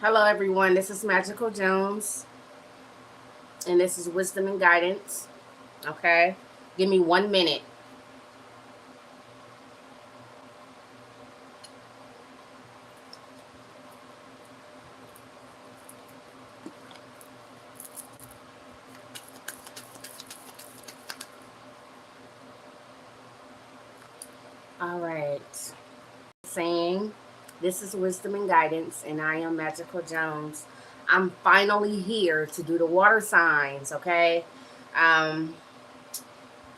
Hello, everyone. This is Magical Jones, and this is Wisdom and Guidance. Okay, give me 1 minute. All right. Saying, this is Wisdom and Guidance, and I am Magical Jones. I'm finally here to do the water signs. Okay, um,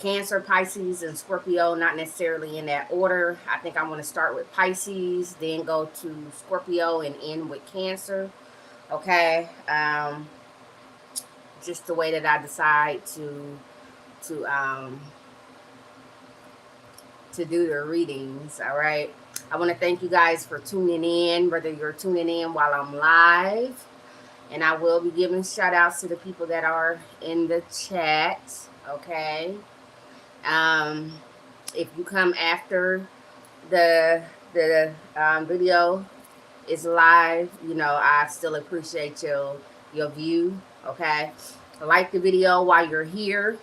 Cancer, Pisces, and Scorpio. Not necessarily in that order. I think I want to start with Pisces, then go to Scorpio, and end with Cancer. Okay. Just the way that I decide to um to do the readings. All right. I want to thank you guys for tuning in, whether you're tuning in while I'm live, and I will be giving shout outs to the people that are in the chat. Okay. Um, if you come after the video is live, I still appreciate your view. Okay. Like the video while you're here.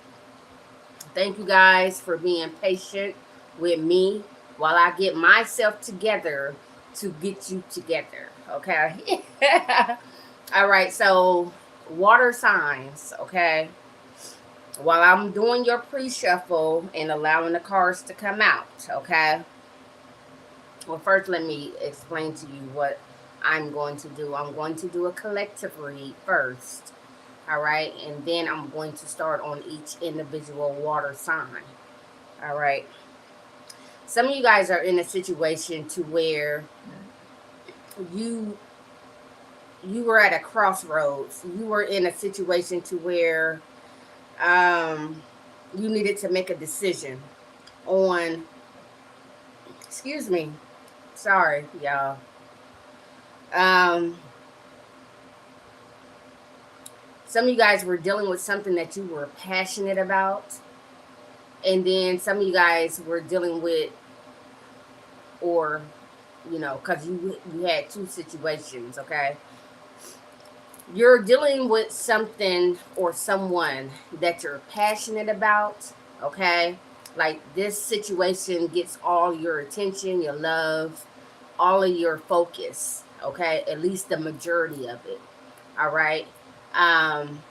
Thank you guys for being patient with me while I get myself together to get you together. Okay. All right. So, water signs. Okay. While I'm doing your pre shuffle and allowing the cards to come out. Okay. Well, first, let me explain to you what I'm going to do. I'm going to do a collective read first. All right. And then I'm going to start on each individual water sign. All right. Some of you guys are in a situation to where you you were at a crossroads. You were in a situation to where um, you needed to make a decision on. Excuse me. Sorry, y'all. Um, some of you guys were dealing with something that you were passionate about, and then some of you guys were dealing with, or because you had two situations. Okay, you're dealing with something or someone that you're passionate about. Okay, like this situation gets all your attention, your love, all of your focus. Okay, at least the majority of it. All right. um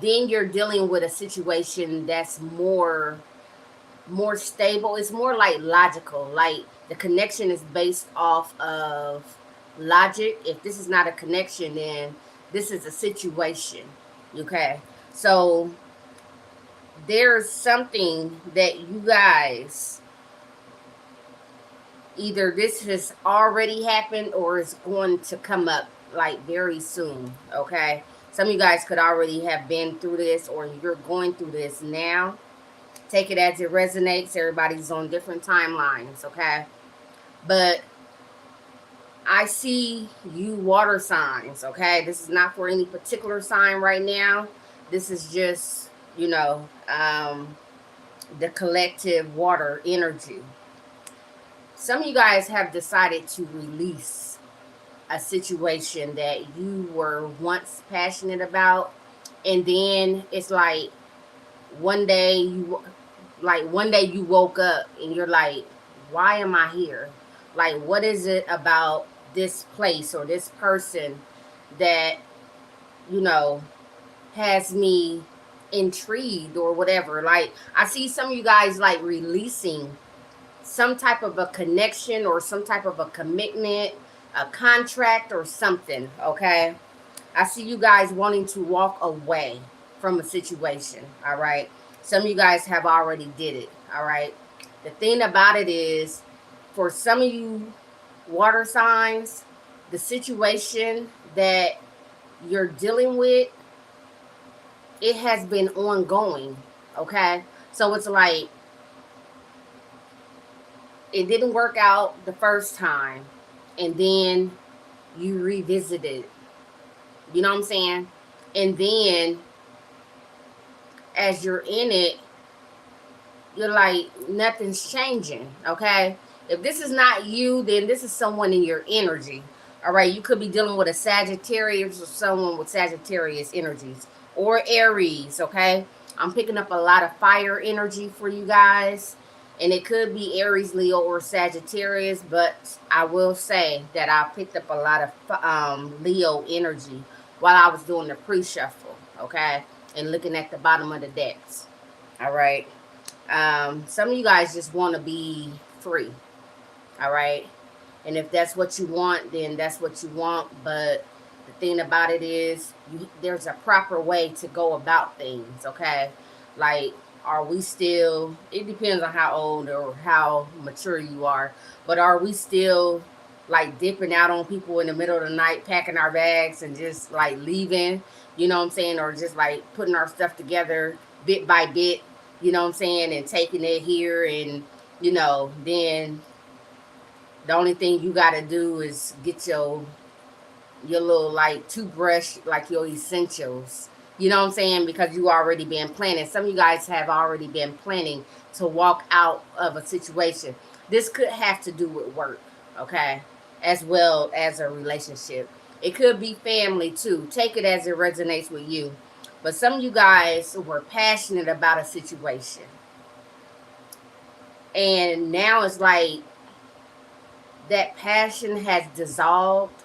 then you're dealing with a situation that's more stable. It's more like logical. Like the connection is based off of logic. If this is not a connection, then this is a situation. Okay. So there's something that you guys, either this has already happened or it's going to come up like very soon. Okay. Some of you guys could already have been through this, or you're going through this now. Take it as it resonates. Everybody's on different timelines, okay? But I see you water signs, okay? This is not for any particular sign right now. This is just, the collective water energy. Some of you guys have decided to release a situation that you were once passionate about, and then it's like one day you woke up and you're like, why am I here? Like, what is it about this place or this person that, you know, has me intrigued or whatever? Like, I see some of you guys like releasing some type of a connection or some type of a commitment, a contract or something, okay? I see you guys wanting to walk away from a situation, all right? Some of you guys have already did it, all right? The thing about it is, for some of you water signs, the situation that you're dealing with, it has been ongoing, okay? So it's like it didn't work out the first time, and then you revisited. You know what I'm saying? And then as you're in it, you're like, nothing's changing, okay? If this is not you, then this is someone in your energy. All right, you could be dealing with a Sagittarius or someone with Sagittarius energies or Aries, okay? I'm picking up a lot of fire energy for you guys. And it could be Aries, Leo, or Sagittarius, but I will say that I picked up a lot of Leo energy while I was doing the pre-shuffle, okay? And looking at the bottom of the decks, all right? Some of you guys just want to be free, all right? And if that's what you want, then that's what you want. But the thing about it is, there's a proper way to go about things, okay? Like, are we still, it depends on how old or how mature you are, but are we still like dipping out on people in the middle of the night, packing our bags and just like leaving, you know what I'm saying? Or just like putting our stuff together bit by bit, you know what I'm saying? And taking it here and, then the only thing you got to do is get your little like toothbrush, like your essentials. You know what I'm saying? Because you already been planning. Some of you guys have already been planning to walk out of a situation. This could have to do with work, okay? As well as a relationship. It could be family too. Take it as it resonates with you. But some of you guys were passionate about a situation. And now it's like that passion has dissolved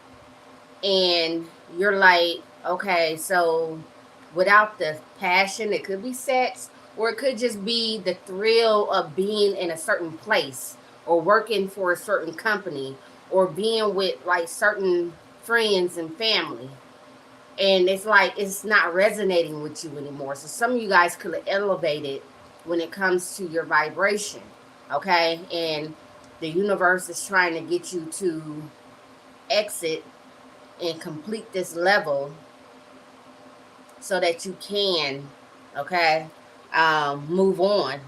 and you're like, okay, so without the passion, it could be sex, or it could just be the thrill of being in a certain place, or working for a certain company, or being with like certain friends and family. And it's like it's not resonating with you anymore. So some of you guys could have elevated when it comes to your vibration, okay? And the universe is trying to get you to exit and complete this level so that you can, okay, move on.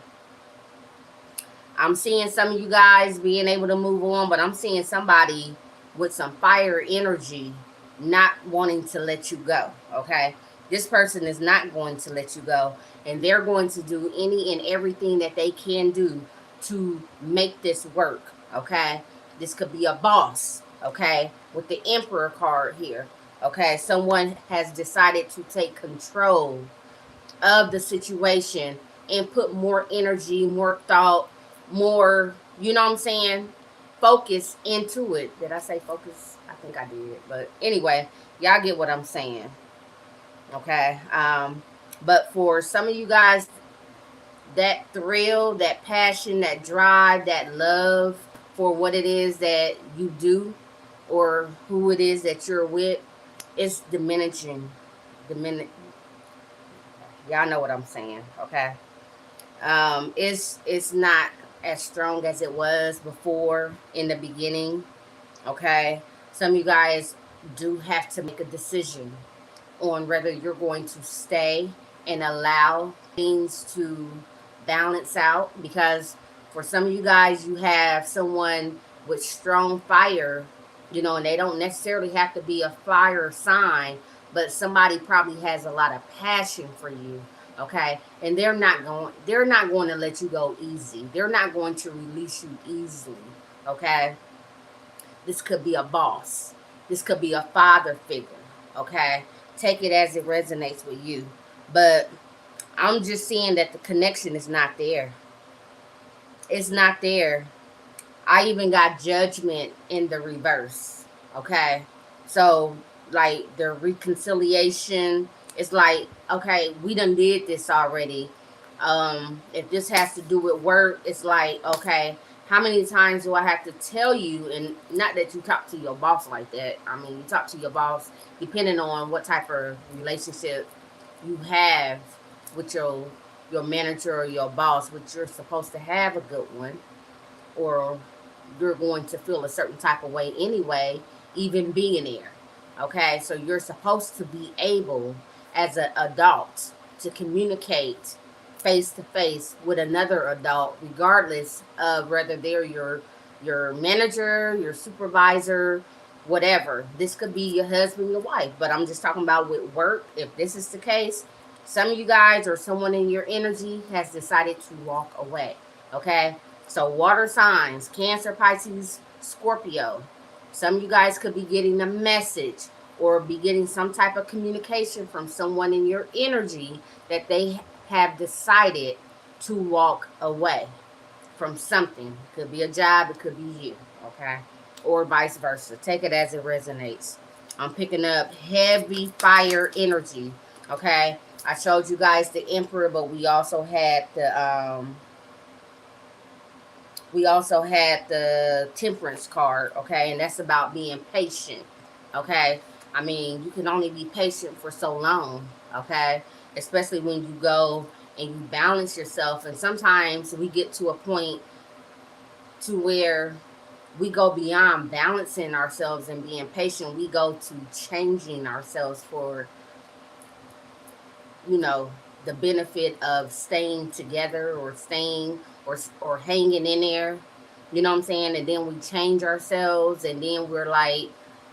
I'm seeing some of you guys being able to move on, but I'm seeing somebody with some fire energy not wanting to let you go, okay? This person is not going to let you go, and they're going to do any and everything that they can do to make this work, okay? This could be a boss, okay, with the Emperor card here, okay? Someone has decided to take control of the situation and put more energy, more thought, more, you know what I'm saying, focus into it. Did I say focus? I think I did. But anyway, y'all get what I'm saying. Okay. But for some of you guys, that thrill, that passion, that drive, that love for what it is that you do or who it is that you're with, it's diminishing. Y'all know what I'm saying, okay? It's not as strong as it was before in the beginning, okay? Some of you guys do have to make a decision on whether you're going to stay and allow things to balance out, because for some of you guys, you have someone with strong fire, and they don't necessarily have to be a fire sign, but somebody probably has a lot of passion for you, okay? And they're not going to let you go easy. They're not going to release you easily, okay? This could be a boss. This could be a father figure, okay? Take it as it resonates with you. But I'm just seeing that the connection is not there. It's not there. I even got judgment in the reverse, okay? So, like, the reconciliation, it's like, okay, we done did this already. If this has to do with work, it's like, okay, how many times do I have to tell you? And not that you talk to your boss like that. I mean, you talk to your boss depending on what type of relationship you have with your manager or your boss, which you're supposed to have a good one, or you're going to feel a certain type of way anyway, even being there. Okay, so you're supposed to be able, as an adult, to communicate face to face with another adult, regardless of whether they're your manager, your supervisor, whatever. This could be your husband, your wife, but I'm just talking about with work. If this is the case, some of you guys or someone in your energy has decided to walk away. Okay, so water signs, Cancer, Pisces, Scorpio. Some of you guys could be getting a message or be getting some type of communication from someone in your energy that they have decided to walk away from something. It could be a job, it could be you, okay? Or vice versa. Take it as it resonates. I'm picking up heavy fire energy, okay? I showed you guys the Emperor, but we also had the Temperance card, okay? And that's about being patient, okay? I mean, you can only be patient for so long, okay? Especially when you go and you balance yourself. And sometimes we get to a point to where we go beyond balancing ourselves and being patient. We go to changing ourselves for, you know, the benefit of staying together or staying or hanging in there. You know what I'm saying? And then we change ourselves, and then we're like,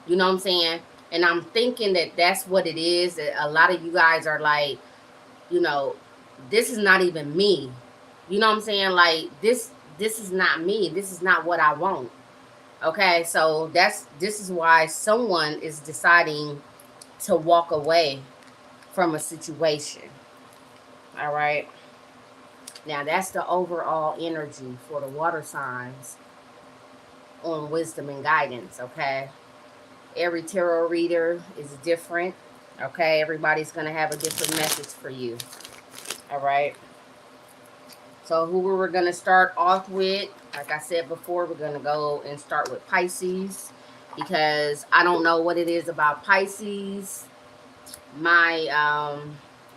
you know what I'm saying? And I'm thinking that that's what it is. That a lot of you guys are like, you know, this is not even me. You know what I'm saying? Like this is not me. This is not what I want. Okay? So this is why someone is deciding to walk away from a situation. All right? Now, that's the overall energy for the water signs on wisdom and guidance, okay? Every tarot reader is different, okay? Everybody's going to have a different message for you, all right? So who we're going to start off with, like I said before, we're going to go and start with Pisces, because I don't know what it is about Pisces.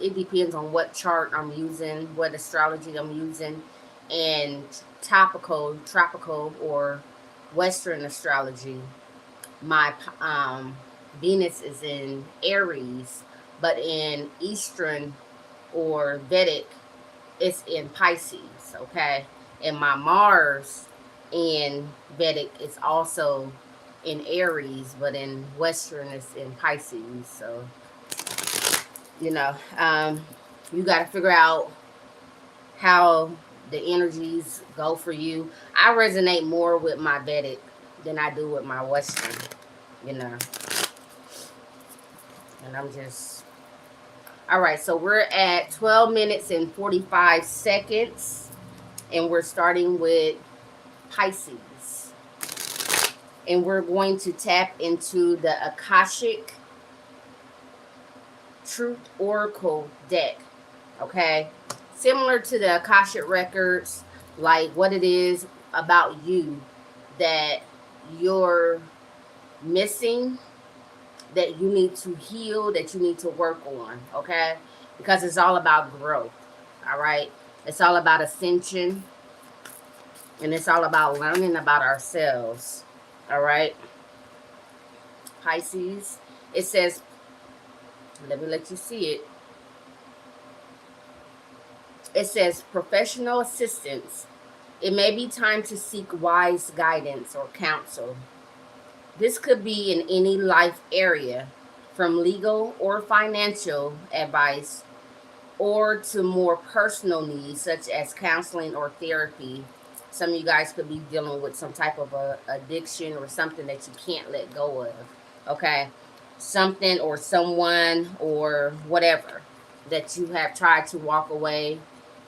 It depends on what chart I'm using, what astrology I'm using, and tropical or Western astrology. My Venus is in Aries, but in Eastern or Vedic, it's in Pisces, okay? And my Mars in Vedic is also in Aries, but in Western it's in Pisces. So, you know, you got to figure out how the energies go for you. I resonate more with my Vedic than I do with my Western, you know. And I'm just... All right, so we're at 12 minutes and 45 seconds. And we're starting with Pisces. And we're going to tap into the Akashic Truth Oracle deck, okay? Similar to the Akashic Records, like what it is about you that you're missing, that you need to heal, that you need to work on, okay? Because it's all about growth, all right? It's all about ascension, and it's all about learning about ourselves, all right? Pisces, it says, let me let you see it. It says, professional assistance. It may be time to seek wise guidance or counsel. This could be in any life area, from legal or financial advice, or to more personal needs such as counseling or therapy. Some of you guys could be dealing with some type of addiction or something that you can't let go of, okay? Something or someone or whatever that you have tried to walk away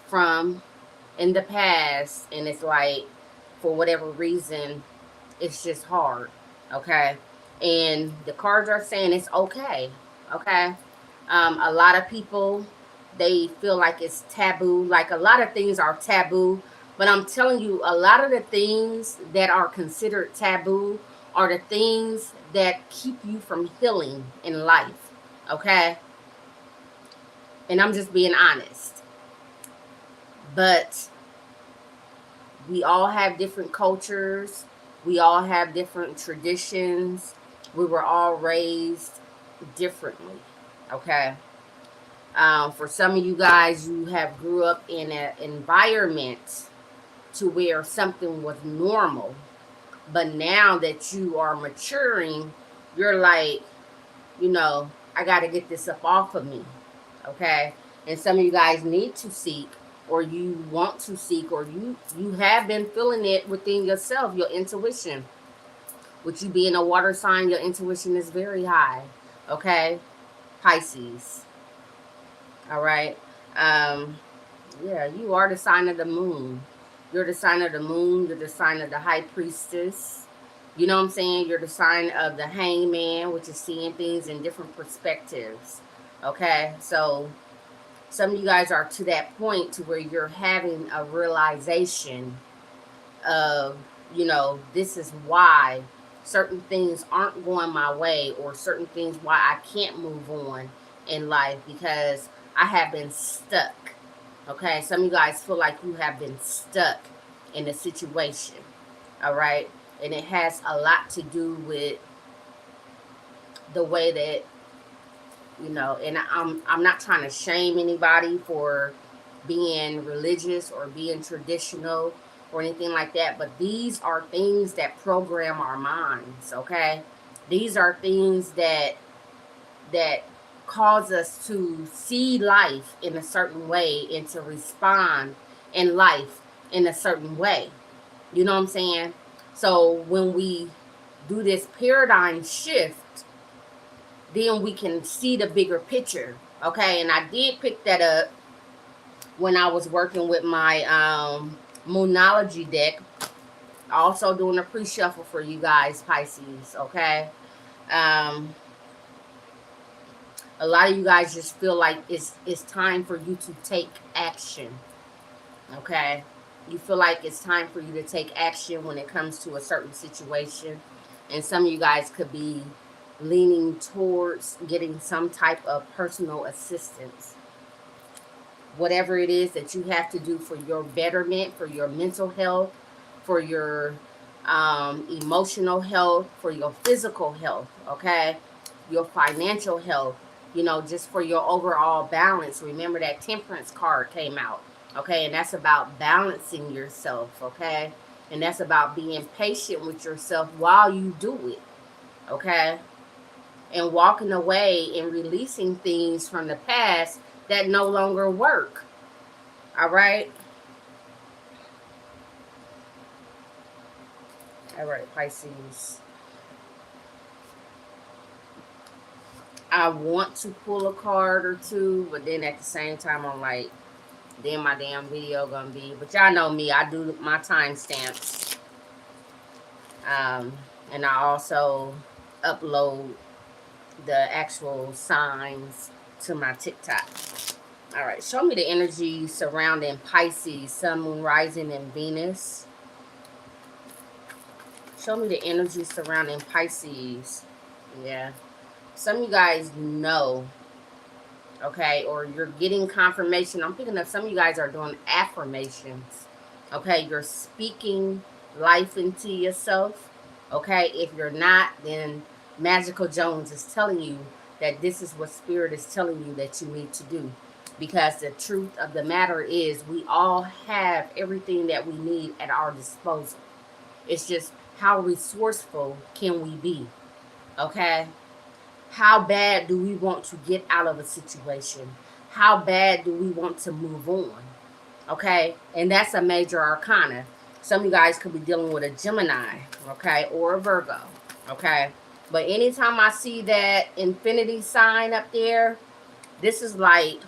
from in the past, and it's like, for whatever reason, it's just hard, okay? And the cards are saying it's okay, okay? A lot of people, they feel like it's taboo. Like, a lot of things are taboo, but I'm telling you, a lot of the things that are considered taboo are the things that keep you from healing in life, okay? And I'm just being honest. But we all have different cultures. We all have different traditions. We were all raised differently, okay? For some of you guys, you have grew up in an environment to where something was normal. But now that you are maturing, you're like, you know, I got to get this up off of me, okay? And some of you guys need to seek, or you want to seek, or you have been feeling it within yourself, your intuition. With you being a water sign, your intuition is very high. Okay? Pisces. All right? Yeah, you are the sign of the moon. You're the sign of the moon. You're the sign of the high priestess. You know what I'm saying? You're the sign of the hangman, which is seeing things in different perspectives. Okay? So some of you guys are to that point to where you're having a realization of, you know, this is why certain things aren't going my way, or certain things why I can't move on in life, because I have been stuck. Okay, some of you guys feel like you have been stuck in a situation. All right, and it has a lot to do with the way that, you know, and I'm not trying to shame anybody for being religious or being traditional or anything like that, but these are things that program our minds. Okay, these are things that cause us to see life in a certain way and to respond in life in a certain way. You know what I'm saying? So when we do this paradigm shift, then we can see the bigger picture. Okay, and I did pick that up when I was working with my Moonology deck. Also doing a pre-shuffle for you guys, Pisces. Okay, um, a lot of you guys just feel like it's time for you to take action. Okay, you feel like it's time for you to take action when it comes to a certain situation, and some of you guys could be leaning towards getting some type of personal assistance. Whatever it is that you have to do for your betterment, for your mental health, for your emotional health, for your physical health, okay? Your financial health, you know, just for your overall balance. Remember that Temperance card came out, okay? And that's about balancing yourself, okay? And that's about being patient with yourself while you do it, okay? And walking away and releasing things from the past that no longer work. All right? All right, Pisces. I want to pull a card or two, but then at the same time, I'm like, then my damn video gonna be. But y'all know me, I do my timestamps. And I also upload the actual signs to my TikTok. All right, show me the energy surrounding Pisces, Sun, Moon, Rising, and Venus. Show me the energy surrounding Pisces. Yeah. Some of you guys know, okay, or you're getting confirmation. I'm thinking that some of you guys are doing affirmations. Okay, you're speaking life into yourself. Okay, if you're not, then Magical Jones is telling you that this is what Spirit is telling you that you need to do. Because the truth of the matter is, we all have everything that we need at our disposal. It's just how resourceful can we be? Okay? How bad do we want to get out of a situation? How bad do we want to move on? Okay? And that's a major arcana. Some of you guys could be dealing with a Gemini, okay, or a Virgo, okay? But anytime I see that infinity sign up there, this is like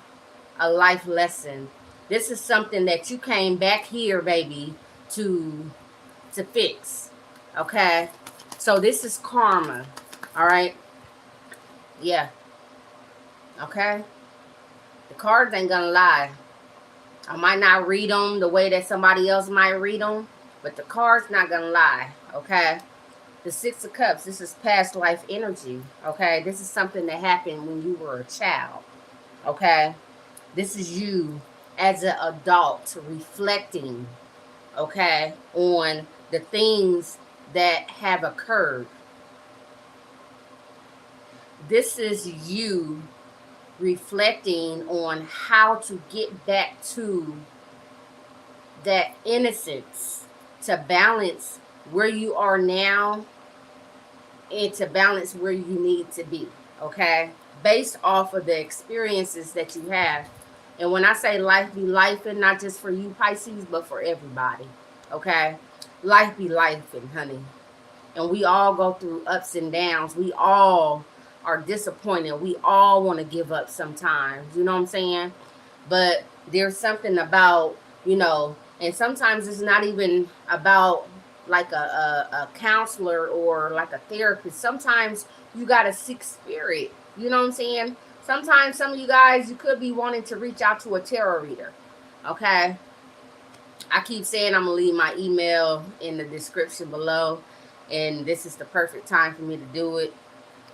a life lesson. This is something that you came back here, baby, to fix. Okay? So this is karma. All right? Yeah. Okay? The cards ain't gonna lie. I might not read them the way that somebody else might read them, but the card's not gonna lie. Okay? The Six of Cups, this is past life energy. Okay? This is something that happened when you were a child. Okay? This is you as an adult reflecting, okay, on the things that have occurred. This is you reflecting on how to get back to that innocence, to balance where you are now and to balance where you need to be, okay? Based off of the experiences that you have. And when I say life be life, and not just for you Pisces, but for everybody, okay? Life be life, and honey. And we all go through ups and downs. We all are disappointed. We all want to give up sometimes. You know what I'm saying? But there's something about, and sometimes it's not even about like a counselor or like a therapist. Sometimes you got a sick spirit. You know what I'm saying? Sometimes some of you guys, you could be wanting to reach out to a tarot reader. Okay? I keep saying I'm going to leave my email in the description below. And this is the perfect time for me to do it.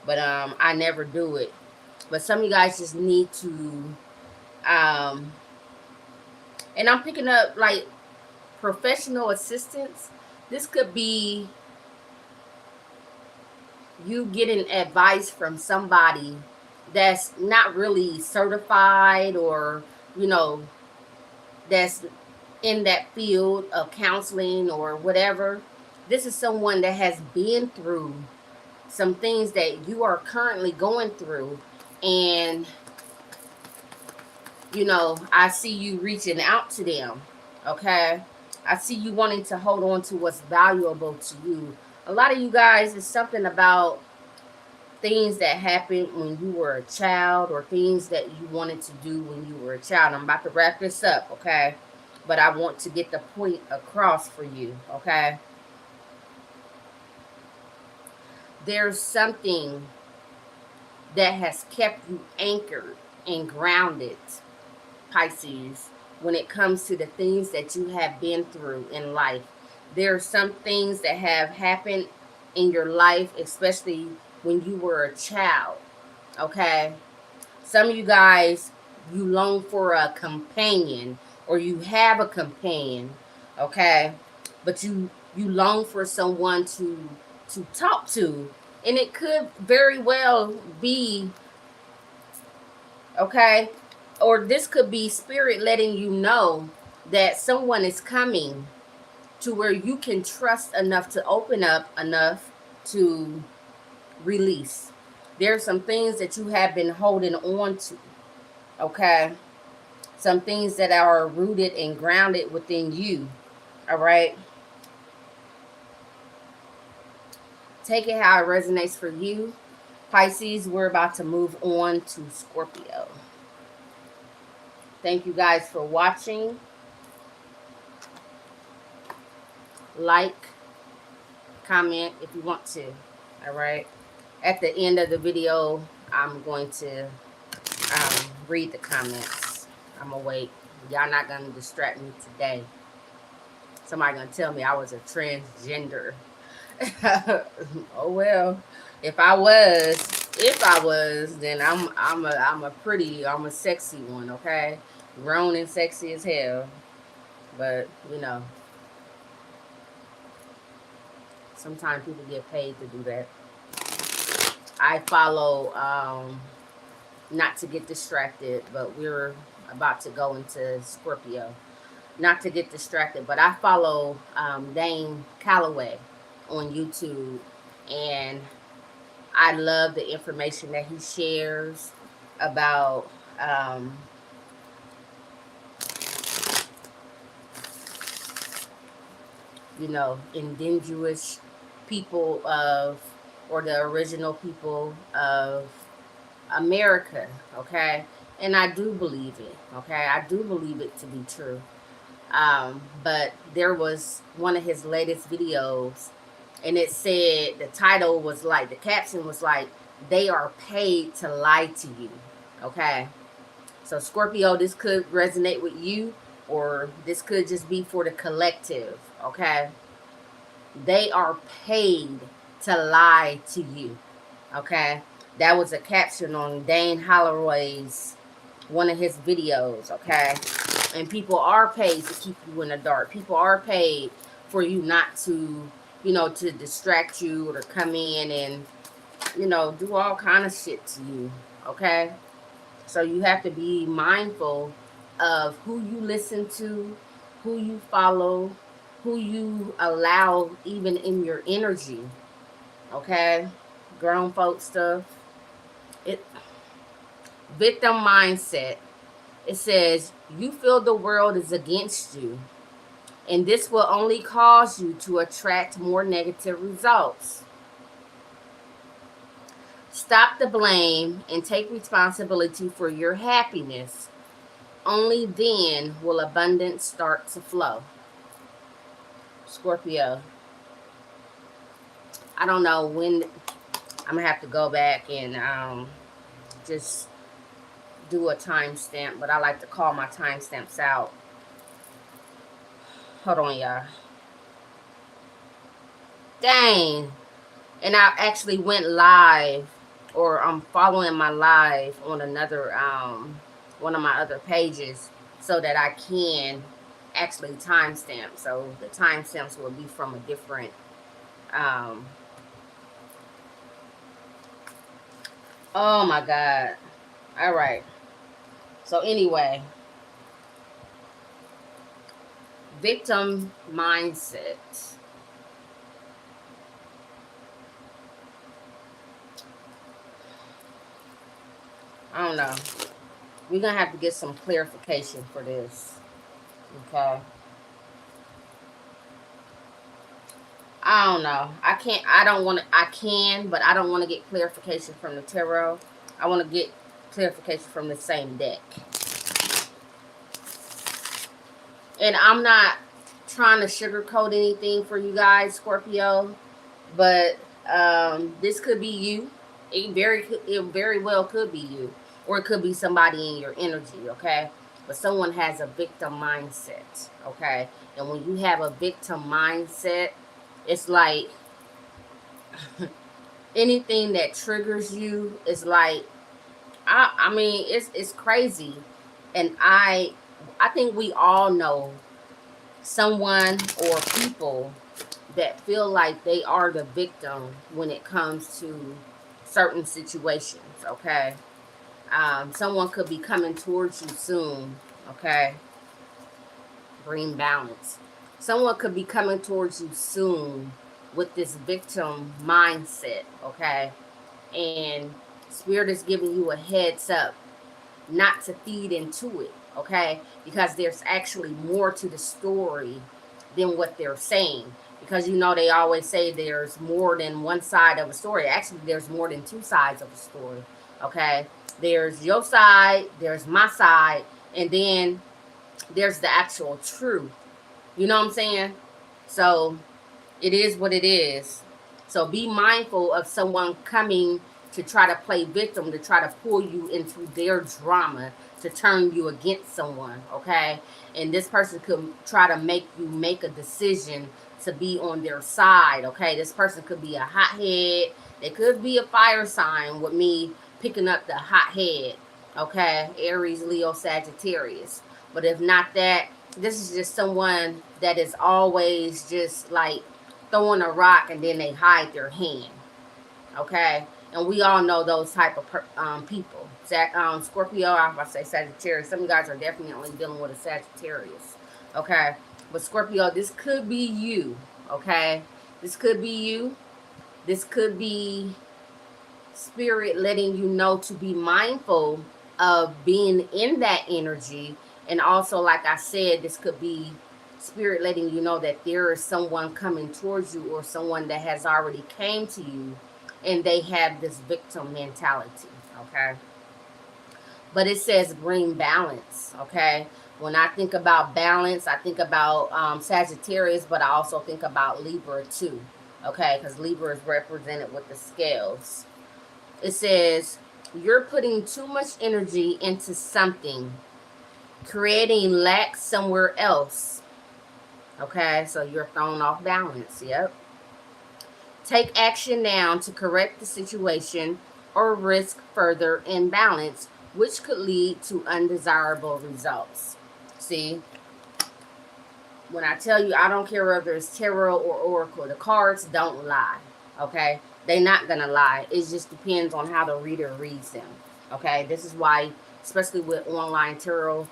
But I never do it. But some of you guys just need to... and I'm picking up like professional assistance. This could be you getting advice from somebody that's not really certified, or that's in that field of counseling or whatever. This is someone that has been through some things that you are currently going through, and I see you reaching out to them. Okay, I see you wanting to hold on to what's valuable to you. A lot of you guys, it's something about things that happened when you were a child, or things that you wanted to do when you were a child. I'm about to wrap this up, okay? But I want to get the point across for you, okay? There's something that has kept you anchored and grounded, Pisces, when it comes to the things that you have been through in life. There are some things that have happened in your life, especially when you were a child, okay? Some of you guys, you long for a companion, or you have a companion, okay? But you long for someone to talk to, and it could very well be, okay? Or this could be spirit letting you know that someone is coming to where you can trust enough to open up enough to release. There's some things that you have been holding on to, okay? Some things that are rooted and grounded within you, all right? Take it how it resonates for you. Pisces, we're about to move on to Scorpio. Thank you guys for watching. Like, comment if you want to, all right? At the end of the video, I'm going to read the comments. I'm gonna wait. Y'all not gonna distract me today. Somebody gonna tell me I was a transgender. Oh well. If I was, then I'm a sexy one, okay? Grown and sexy as hell. But sometimes people get paid to do that. I follow not to get distracted, but we're about to go into Scorpio. Not to get distracted, but I follow Dane Calloway on YouTube, and I love the information that he shares about indigenous people of, or the original people of America, okay? And I do believe it, okay? I do believe it to be true. But there was one of his latest videos, and it said, the title was like, the caption was like, they are paid to lie to you, okay? So Scorpio, this could resonate with you, or this could just be for the collective, okay? They are paid to lie to you, okay? That was a caption on Dane Holloway's, one of his videos, okay? And people are paid to keep you in the dark. People are paid for you not to, to distract you, or to come in and, do all kind of shit to you, okay? So you have to be mindful of who you listen to, who you follow, who you allow even in your energy, okay? Grown folk stuff. Victim mindset. It says, you feel the world is against you, And this will only cause you to attract more negative results. Stop the blame and take responsibility for your happiness. Only then will abundance start to flow. Scorpio, I don't know when. I'm going to have to go back and just do a timestamp, but I like to call my timestamps out. Hold on, y'all. Dang. And I actually went live, or I'm following my live on another one of my other pages, so that I can actually timestamp. So the timestamps will be from a different oh my god. All right. So anyway, victim mindset. I don't know. We're going to have to get some clarification for this. Okay. I don't know. I can, but I don't want to get clarification from the tarot. I want to get clarification from the same deck. And I'm not trying to sugarcoat anything for you guys, Scorpio, but this could be you. It very well could be you, or it could be somebody in your energy, okay? But someone has a victim mindset, okay? And when you have a victim mindset, it's like anything that triggers you is like, I mean, it's crazy. And I think we all know someone or people that feel like they are the victim when it comes to certain situations, okay? Someone could be coming towards you soon, okay? Bring balance. Someone could be coming towards you soon with this victim mindset, okay? And Spirit is giving you a heads up not to feed into it, okay? Because there's actually more to the story than what they're saying. Because you know they always say there's more than one side of a story. Actually, there's more than two sides of a story, okay? There's your side, there's my side, and then there's the actual truth. You know what I'm saying? So it is what it is. So be mindful of someone coming to try to play victim, to try to pull you into their drama, to turn you against someone, okay? And this person could try to make you make a decision to be on their side, okay? This person could be a hothead. They could be a fire sign with me picking up the hothead, okay? Aries, Leo, Sagittarius. But if not that, this is just someone that is always just like throwing a rock and then they hide their hand, okay? And we all know those type of people. Scorpio, I was about to say Sagittarius. Some of you guys are definitely dealing with a Sagittarius, okay? But Scorpio, this could be you, okay? This could be you. This could be Spirit letting you know to be mindful of being in that energy. And also, like I said, this could be Spirit letting you know that there is someone coming towards you, or someone that has already came to you, and they have this victim mentality, okay? But it says bring balance, okay? When I think about balance, I think about Sagittarius, but I also think about Libra too, okay? Because Libra is represented with the scales. It says, you're putting too much energy into something, creating lack somewhere else, okay? So you're thrown off balance, yep. Take action now to correct the situation or risk further imbalance, which could lead to undesirable results. See, when I tell you, I don't care whether it's tarot or oracle, the cards don't lie, okay? They're not going to lie. It just depends on how the reader reads them, okay? This is why, especially with online tarot,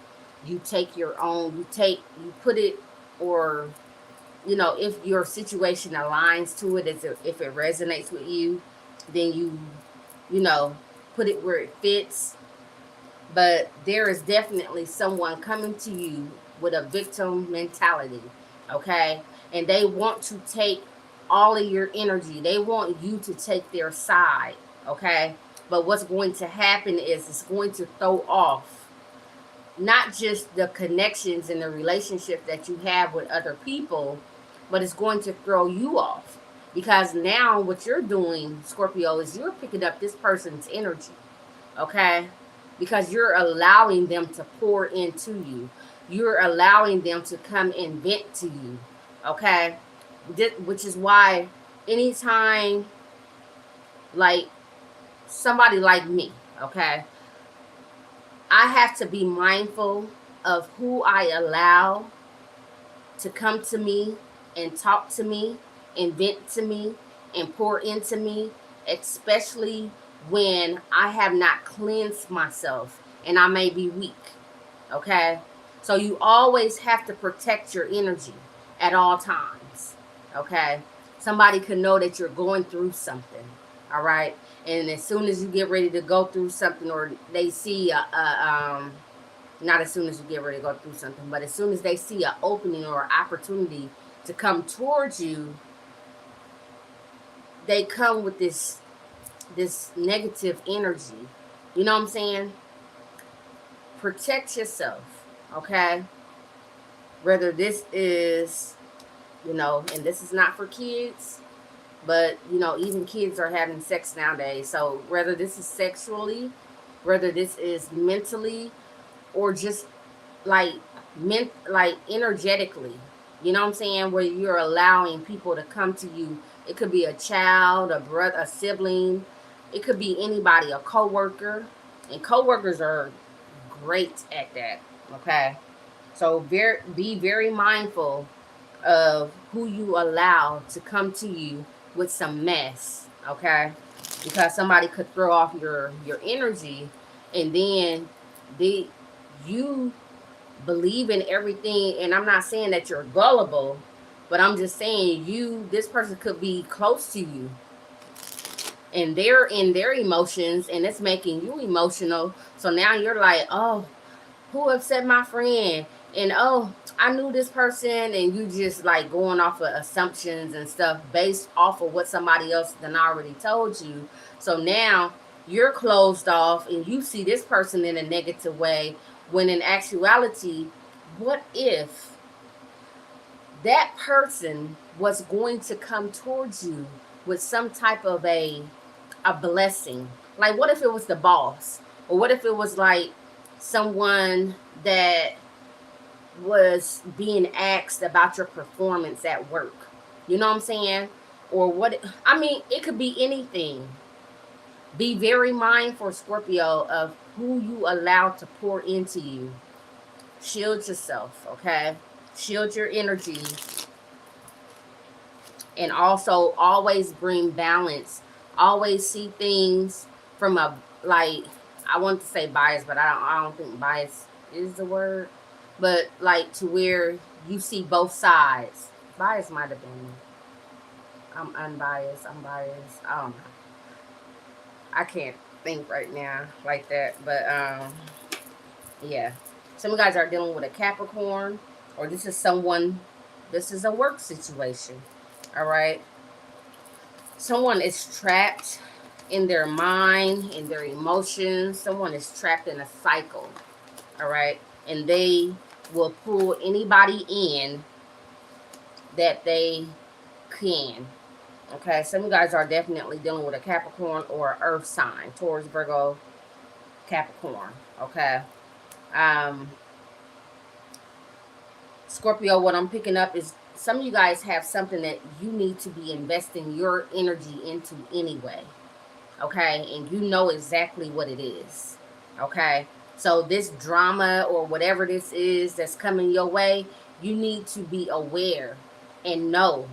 you take your own, you put it, or you know, if your situation aligns to it, if it resonates with you, then you know, put it where it fits. But there is definitely someone coming to you with a victim mentality. okay? And they want to take all of your energy. They want you to take their side, okay? But what's going to happen is it's going to throw off not just the connections and the relationship that you have with other people, but it's going to throw you off. Because now what you're doing, Scorpio, is you're picking up this person's energy, okay? Because you're allowing them to pour into you. You're allowing them to come and vent to you, okay? Which is why anytime, like, somebody like me, okay, I have to be mindful of who I allow to come to me and talk to me and vent to me and pour into me, especially when I have not cleansed myself and I may be weak. Okay? So you always have to protect your energy at all times. Okay? Somebody could know that you're going through something. All right? And as soon as you get ready to go through something, or they see not as soon as you get ready to go through something, but as soon as they see an opening or an opportunity to come towards you, they come with this negative energy. You know what I'm saying? Protect yourself, okay? Whether this is, and this is not for kids, but even kids are having sex nowadays. So whether this is sexually, whether this is mentally, or just like like energetically, you know what I'm saying, where you're allowing people to come to you. It could be a child, a brother, a sibling. It could be anybody, a coworker, and coworkers are great at that. Okay, so be very mindful of who you allow to come to you with some mess. Okay, because somebody could throw off your energy, and then they you believe in everything. And I'm not saying that you're gullible, but I'm just saying this person could be close to you and they're in their emotions, and it's making you emotional. So now you're like, oh, who upset my friend? And oh, I knew this person, and you just like going off of assumptions and stuff based off of what somebody else done already told you. So now you're closed off and you see this person in a negative way, when in actuality, what if that person was going to come towards you with some type of a blessing? Like, what if it was the boss? Or what if it was like someone that was being asked about your performance at work? You know what I'm saying? Or what? I mean, it could be anything. Be very mindful, Scorpio, of who you allow to pour into you. Shield yourself, okay? Shield your energy. And also always bring balance. Always see things from a, like, I want to say bias, but I don't think bias is the word. But like to where you see both sides. Bias might have been. I'm unbiased. I'm biased. I can't think right now like that. But yeah. Some of you guys are dealing with a Capricorn, or this is a work situation. All right. Someone is trapped in their mind, in their emotions. Someone is trapped in a cycle. All right. And they will pull anybody in that they can. Okay. Some of you guys are definitely dealing with a Capricorn or earth sign, Taurus, Virgo, Capricorn. Okay. Scorpio, what I'm picking up is some of you guys have something that you need to be investing your energy into anyway. Okay. And you know exactly what it is. Okay. So this drama or whatever this is that's coming your way, you need to be aware and know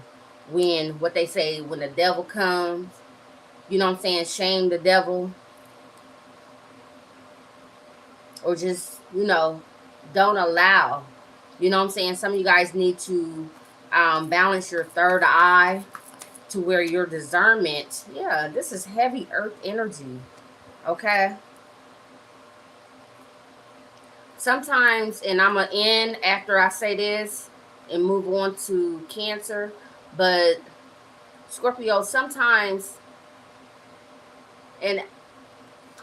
when, what they say, when the devil comes, you know what I'm saying, shame the devil, or just, don't allow, you know what I'm saying. Some of you guys need to balance your third eye to where your discernment, yeah, this is heavy earth energy. Okay. Sometimes, and I'm going to end after I say this, and move on to Cancer. But Scorpio, sometimes, and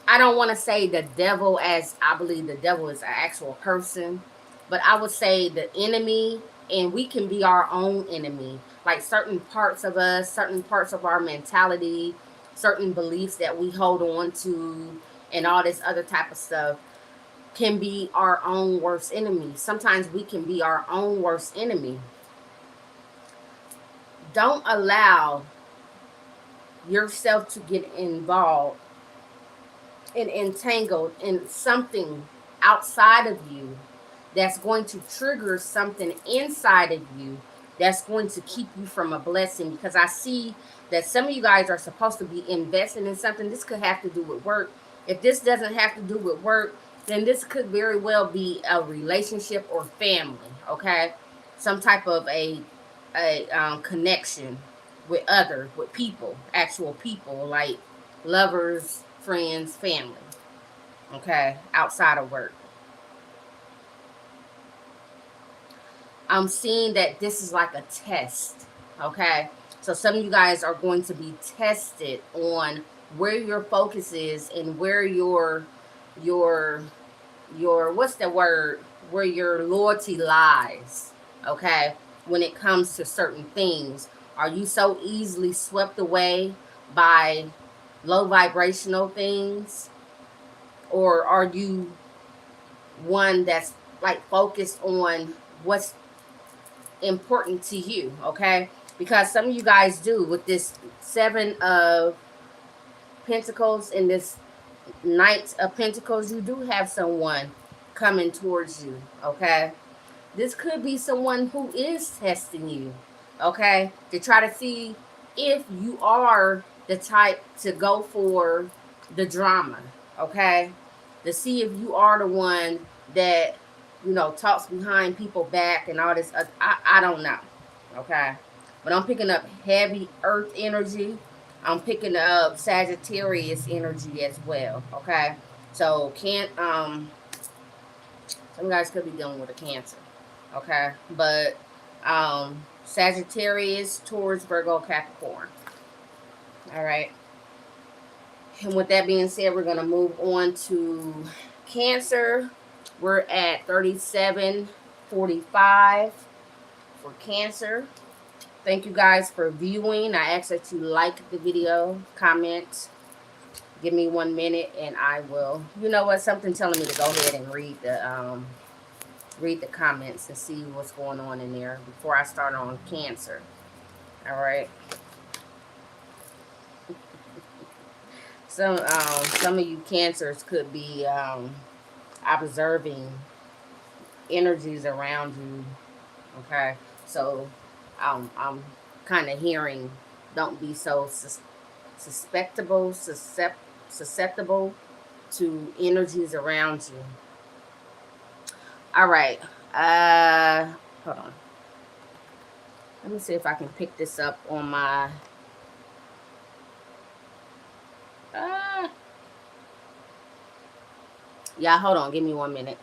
I don't want to say the devil, as I believe the devil is an actual person, but I would say the enemy, and we can be our own enemy. Like certain parts of us, certain parts of our mentality, certain beliefs that we hold on to, and all this other type of stuff can be our own worst enemy. Sometimes we can be our own worst enemy. Don't allow yourself to get involved and entangled in something outside of you that's going to trigger something inside of you that's going to keep you from a blessing. Because I see that some of you guys are supposed to be investing in something. This could have to do with work. If this doesn't have to do with work, then this could very well be a relationship or family, okay? Some type of a connection with others, with people, actual people, like lovers, friends, family, okay, outside of work. I'm seeing that this is like a test, okay? So some of you guys are going to be tested on where your focus is and where your what's the word? Where your loyalty lies, okay? When it comes to certain things, are you so easily swept away by low vibrational things, or are you one that's like focused on what's important to you, okay? Because some of you guys do with this 7 of Pentacles and this Knight of Pentacles, you do have someone coming towards you, okay? This could be someone who is testing you, okay? To try to see if you are the type to go for the drama, okay? To see if you are the one that, you know, talks behind people back and all this. I don't know, okay? But I'm picking up heavy earth energy. I'm picking up Sagittarius energy as well, okay? So some guys could be dealing with a Cancer, okay? But Sagittarius, Taurus, Virgo, Capricorn. All right. And with that being said, we're going to move on to Cancer. We're at 37:45 for Cancer. Thank you guys for viewing. I ask that you like the video, comment, give me 1 minute, and I will. You know what? Something telling me to go ahead and read the comments and see what's going on in there before I start on Cancer. All right. Some of you Cancers could be observing energies around you. Okay, so I'm kind of hearing, don't be so susceptible to energies around you. All right. Hold on. Let me see if I can pick this up on my. Yeah, hold on. Give me 1 minute.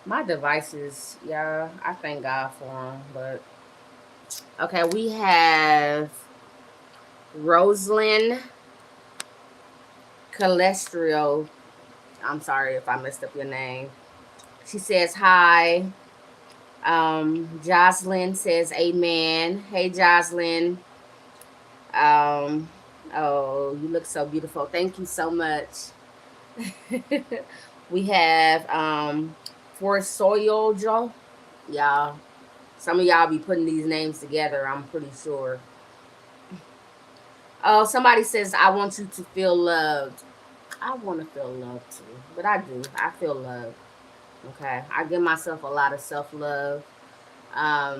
My devices, yeah, I thank God for them. But okay, we have Rosalind Calestrio. I'm sorry if I messed up your name. She says hi. Jocelyn says amen. Hey, Jocelyn. Oh, you look so beautiful. Thank you so much. We have For Soyojo. Y'all, some of y'all be putting these names together, I'm pretty sure. Oh, somebody says, I want you to feel loved. I want to feel loved too, but I do. I feel loved. Okay, I give myself a lot of self-love. I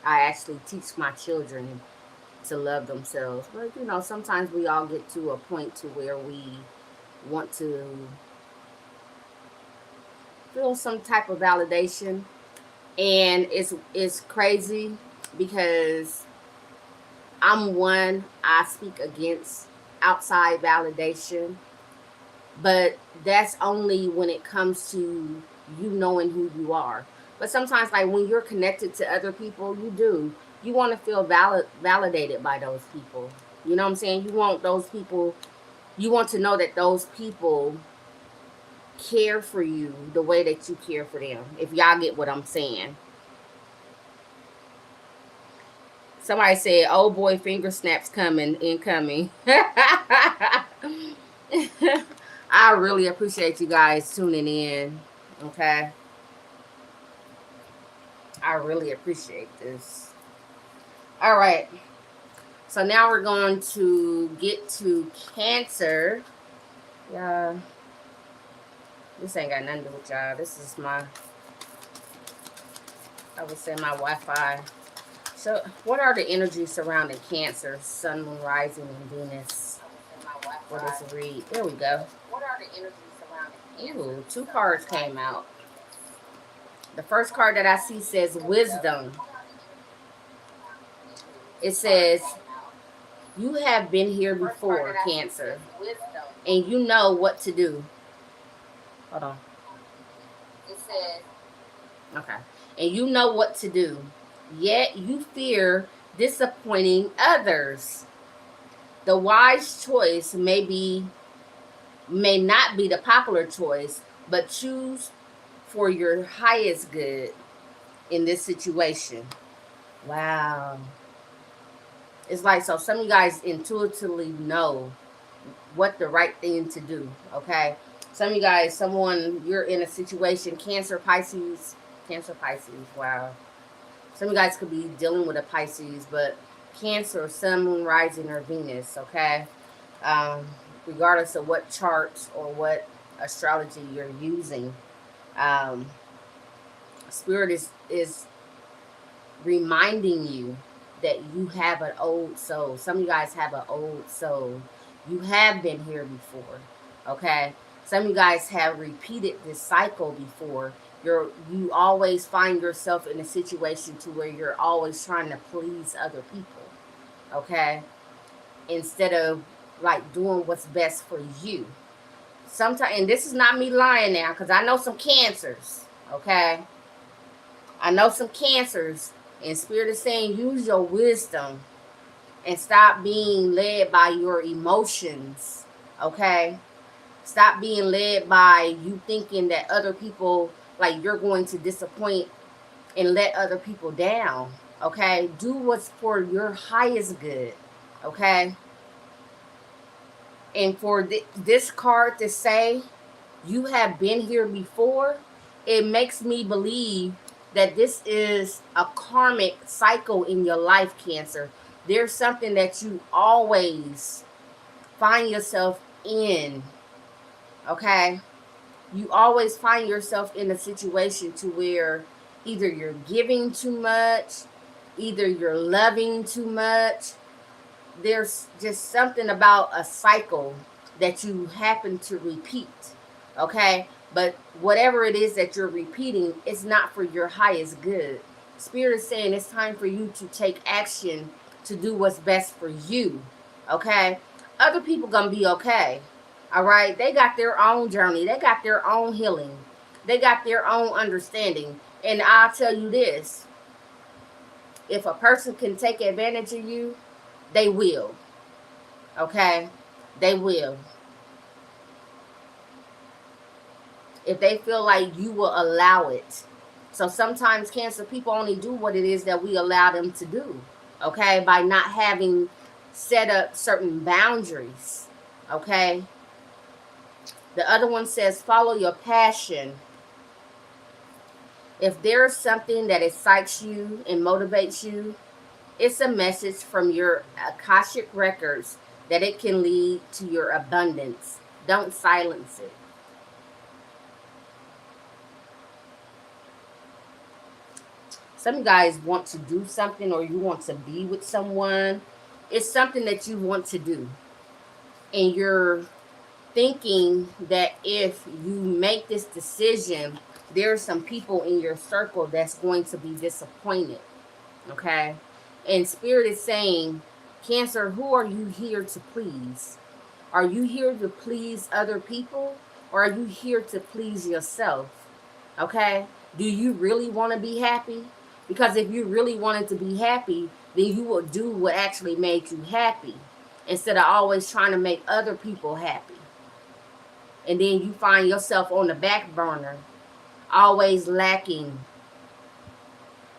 actually teach my children to love themselves. But, you know, sometimes we all get to a point to where we want to feel some type of validation. And it's crazy because I speak against outside validation. But that's only when it comes to you knowing who you are. But sometimes, like when you're connected to other people, you want to feel validated by those people. You know what I'm saying? You want those people. You want to know that those people care for you the way that you care for them. If y'all get what I'm saying. Somebody said, "Oh boy, finger snaps coming, incoming." I really appreciate you guys tuning in. Okay. I really appreciate this. All right. So now we're going to get to Cancer. Yeah. This ain't got nothing to do with y'all. This is I would say my Wi-Fi. So what are the energies surrounding Cancer, Sun, Moon, Rising, and Venus? What does it read? There we go. What are the energies surrounding Cancer? Ooh, two cards came out. The first card that I see says Wisdom. It says, you have been here before, Cancer, and you know what to do. Hold on. It says, okay. And you know what to do, yet you fear disappointing others. The wise choice may not be the popular choice, but choose for your highest good in this situation. Wow. It's like, so some of you guys intuitively know what the right thing to do, okay? Some of you guys, you're in a situation, Cancer, Pisces, wow. Some of you guys could be dealing with a Pisces, but Cancer, Sun, Moon, Rising, or Venus, okay? Regardless of what charts or what astrology you're using, Spirit is reminding you that you have an old soul. Some of you guys have an old soul. You have been here before, okay? Some of you guys have repeated this cycle before. You always find yourself in a situation to where you're always trying to please other people, okay? Instead of like doing what's best for you. Sometimes, and this is not me lying now, because I know some Cancers, okay? I know some Cancers, and Spirit is saying use your wisdom and stop being led by your emotions, okay? Stop being led by you thinking that other people, like you're going to disappoint and let other people down, okay? Do what's for your highest good, okay? And for this card to say you have been here before, it makes me believe that this is a karmic cycle in your life, Cancer. There's something that you always find yourself in, okay? You always find yourself in a situation to where either you're giving too much, either you're loving too much. There's just something about a cycle that you happen to repeat, okay? But whatever it is that you're repeating, it's not for your highest good. Spirit is saying it's time for you to take action to do what's best for you, okay? Other people gonna be okay, all right? They got their own journey. They got their own healing. They got their own understanding. And I'll tell you this, if a person can take advantage of you, they will, okay? They will. If they feel like you will allow it. So sometimes Cancer people only do what it is that we allow them to do, okay? By not having set up certain boundaries, okay? The other one says, follow your passion. If there's something that excites you and motivates you, it's a message from your Akashic records that it can lead to your abundance. Don't silence it. Some guys want to do something, or you want to be with someone. It's something that you want to do. And you're thinking that if you make this decision, there are some people in your circle that's going to be disappointed, okay? And Spirit is saying, Cancer, who are you here to please? Are you here to please other people, or are you here to please yourself? Okay? Do you really want to be happy? Because if you really wanted to be happy, then you will do what actually made you happy instead of always trying to make other people happy. And then you find yourself on the back burner, always lacking,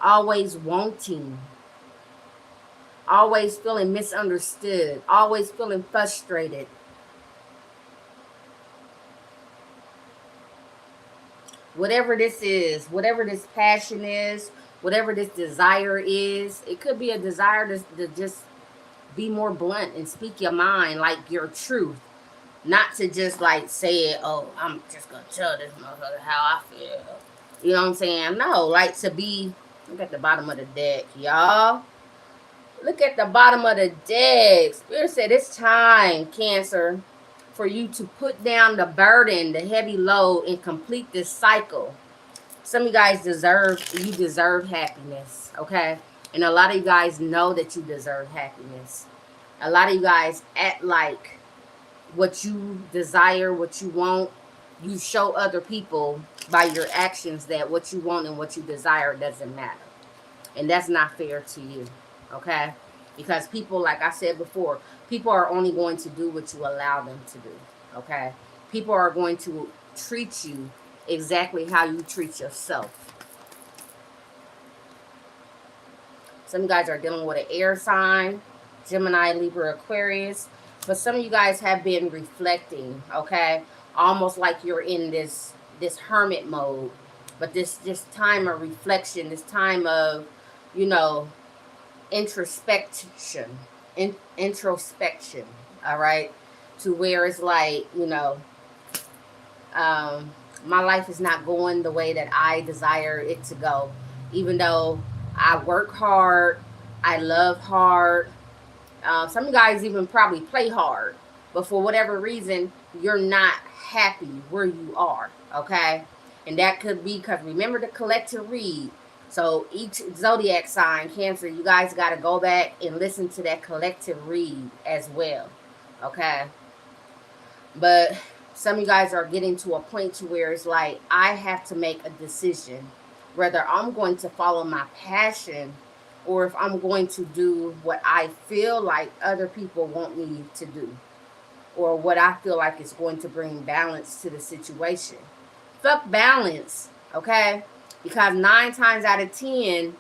always wanting, always feeling misunderstood, always feeling frustrated. Whatever this is, whatever this passion is, whatever this desire is, it could be a desire to just be more blunt and speak your mind, like your truth. Not to just like say it, oh, I'm just gonna tell this motherfucker how I feel. You know what I'm saying? No, like to be, look at the bottom of the deck, y'all. Look at the bottom of the deck. Spirit said it's time, Cancer, for you to put down the burden, the heavy load, and complete this cycle. Some of you guys deserve happiness, okay? And a lot of you guys know that you deserve happiness. A lot of you guys act like what you desire, what you want, you show other people by your actions that what you want and what you desire doesn't matter. And that's not fair to you, okay? Because people, like I said before, people are only going to do what you allow them to do, okay? People are going to treat you exactly how you treat yourself. Some of you guys are dealing with an air sign, Gemini, Libra, Aquarius. But some of you guys have been reflecting, okay? Almost like you're in this hermit mode. But this time of reflection, this time of, you know, introspection, all right? To where it's like, you know, my life is not going the way that I desire it to go. Even though I work hard, I love hard. Some of you guys even probably play hard, but for whatever reason, you're not happy where you are, okay? And that could be because remember the collective read. So each zodiac sign, Cancer, you guys got to go back and listen to that collective read as well, okay? But some of you guys are getting to a point to where it's like, I have to make a decision whether I'm going to follow my passion or if I'm going to do what I feel like other people want me to do, or what I feel like is going to bring balance to the situation. Fuck balance, okay? Because 9 times out of 10,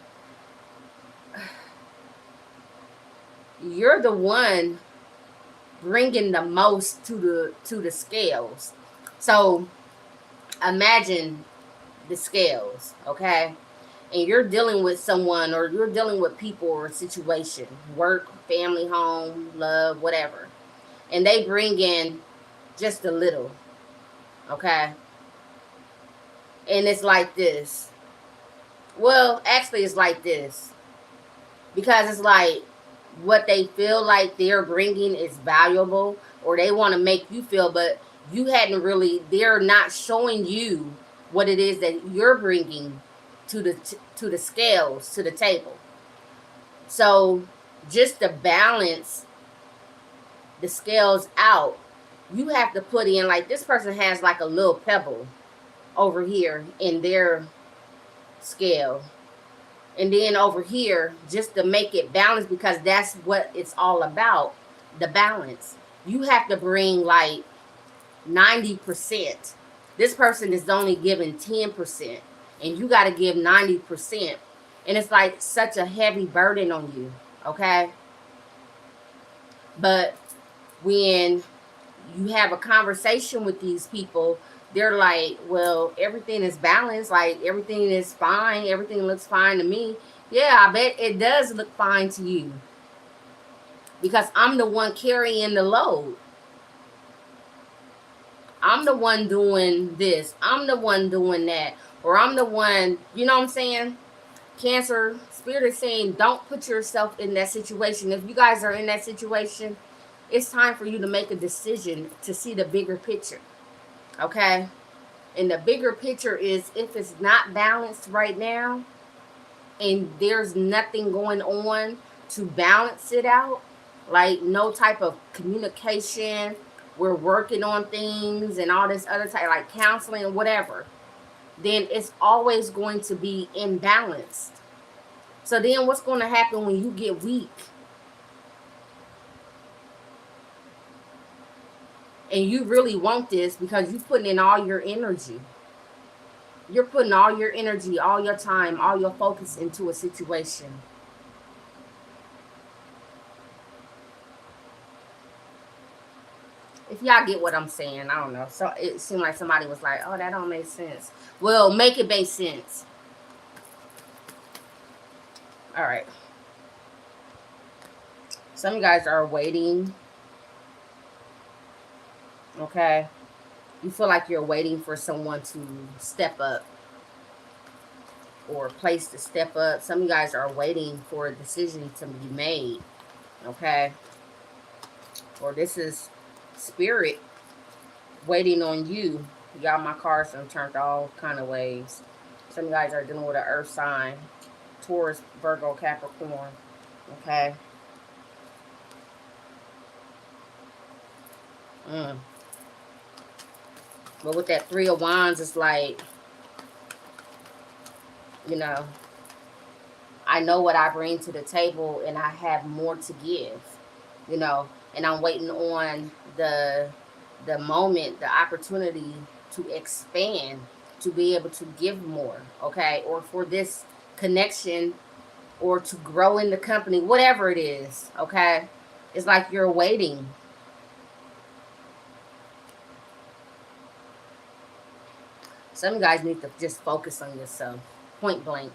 you're the one bringing the most to the scales. So imagine the scales, okay? And you're dealing with someone, or you're dealing with people or a situation, work, family, home, love, whatever. And they bring in just a little, okay? And it's like this. Well, actually it's like this. Because it's like what they feel like they're bringing is valuable, or they want to make you feel, but you hadn't really, they're not showing you what it is that you're bringing to the scales, to the table. So just to balance the scales out, you have to put in, like this person has like a little pebble over here in their scale, and then over here, just to make it balanced, because that's what it's all about, the balance. You have to bring like 90%. This person is only giving 10%, and you got to give 90%. And it's like such a heavy burden on you, okay? But when you have a conversation with these people, they're like, well, everything is balanced, like everything is fine, everything looks fine to me. Yeah, I bet it does look fine to you, because I'm the one carrying the load. I'm the one doing this, I'm the one doing that, or I'm the one, you know what I'm saying? Cancer, Spirit is saying, don't put yourself in that situation. If you guys are in that situation, it's time for you to make a decision to see the bigger picture, okay? And the bigger picture is, if it's not balanced right now and there's nothing going on to balance it out, like no type of communication, we're working on things and all this other type, like counseling or whatever, then it's always going to be imbalanced. So then what's going to happen when you get weak and you really want this because you're putting in all your energy? You're putting all your energy, all your time, all your focus into a situation. If y'all get what I'm saying, I don't know. So it seemed like somebody was like, "Oh, that don't make sense." Well, make it make sense. All right. Some of you guys are waiting. Okay. You feel like you're waiting for someone to step up or a place to step up. Some of you guys are waiting for a decision to be made. Okay. Or this is spirit waiting on you. Y'all, my cards are turned all kind of ways. Some of you guys are dealing with an earth sign. Taurus, Virgo, Capricorn. Okay. But with that Three of Wands, it's like, you know, I know what I bring to the table and I have more to give, you know, and I'm waiting on the moment, the opportunity to expand, to be able to give more, okay? Or for this connection or to grow in the company, whatever it is, okay? It's like you're waiting. Some guys need to just focus on yourself, point blank,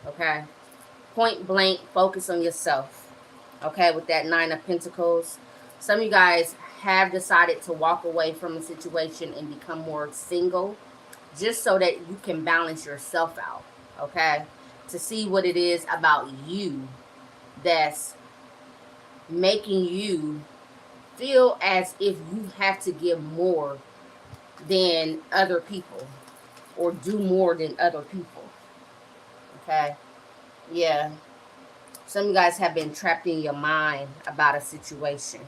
okay? Point blank, focus on yourself, okay? With that Nine of Pentacles, some of you guys have decided to walk away from a situation and become more single, just so that you can balance yourself out, okay? To see what it is about you that's making you feel as if you have to give more than other people or do more than other people, okay? Yeah. Some of you guys have been trapped in your mind about a situation,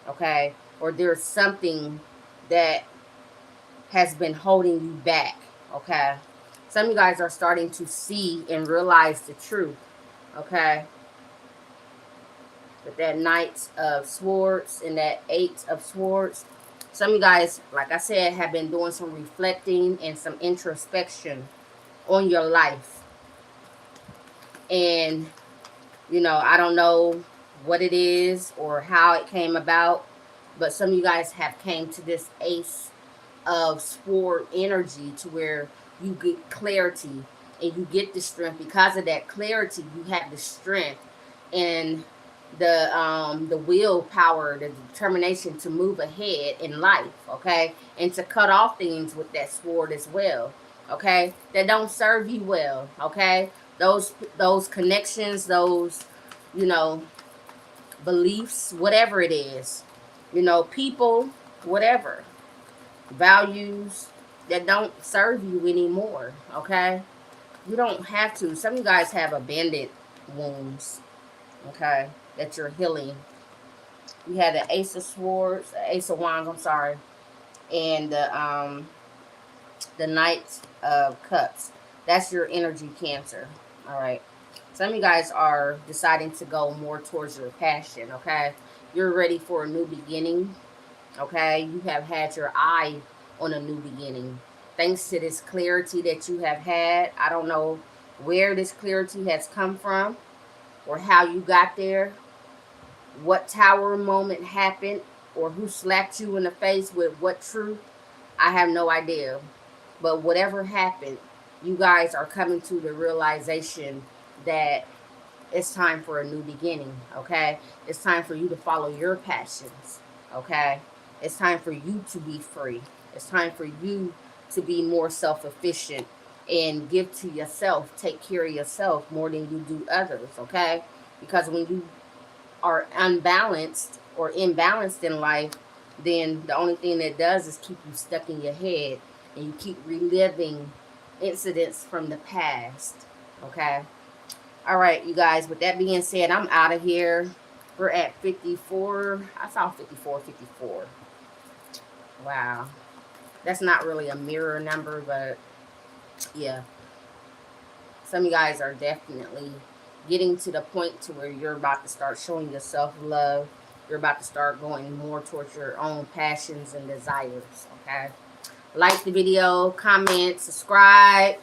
okay? Or there's something that has been holding you back, okay? Some of you guys are starting to see and realize the truth, okay? With that Knight of Swords and that Eight of Swords. Some of you guys, like I said, have been doing some reflecting and some introspection on your life. And, you know, I don't know what it is or how it came about, but some of you guys have came to this Ace of Sword energy to where you get clarity and you get the strength. Because of that clarity, you have the strength and the willpower, the determination to move ahead in life, okay? And to cut off things with that sword as well, okay? That don't serve you well, okay? Those connections, those, you know, beliefs, whatever it is, you know, people, whatever, values that don't serve you anymore, okay? You don't have to. Some of you guys have abandoned wounds, okay, that you're healing. You had the Ace of Swords, Ace of Wands, I'm sorry, and the Knight of Cups. That's your energy, Cancer. All right. Some of you guys are deciding to go more towards your passion, okay? You're ready for a new beginning, okay? You have had your eye on a new beginning. Thanks to this clarity that you have had, I don't know where this clarity has come from or how you got there, what tower moment happened, or who slapped you in the face with what truth. I have no idea. But whatever happened, you guys are coming to the realization that it's time for a new beginning, okay? It's time for you to follow your passions, okay? It's time for you to be free. It's time for you to be more self-efficient and give to yourself, take care of yourself more than you do others, okay? Because when you are unbalanced or imbalanced in life, then the only thing that does is keep you stuck in your head and you keep reliving incidents from the past, okay? All right, you guys, with that being said, I'm out of here. We're at 54. I saw 54, 54. Wow. That's not really a mirror number, but yeah. Some of you guys are definitely getting to the point to where you're about to start showing yourself love. You're about to start going more towards your own passions and desires, okay? Like the video, comment, subscribe.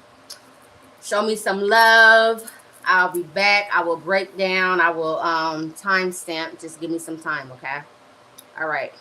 Show me some love. I'll be back. I will break down. I will timestamp. Just give me some time, okay? All right.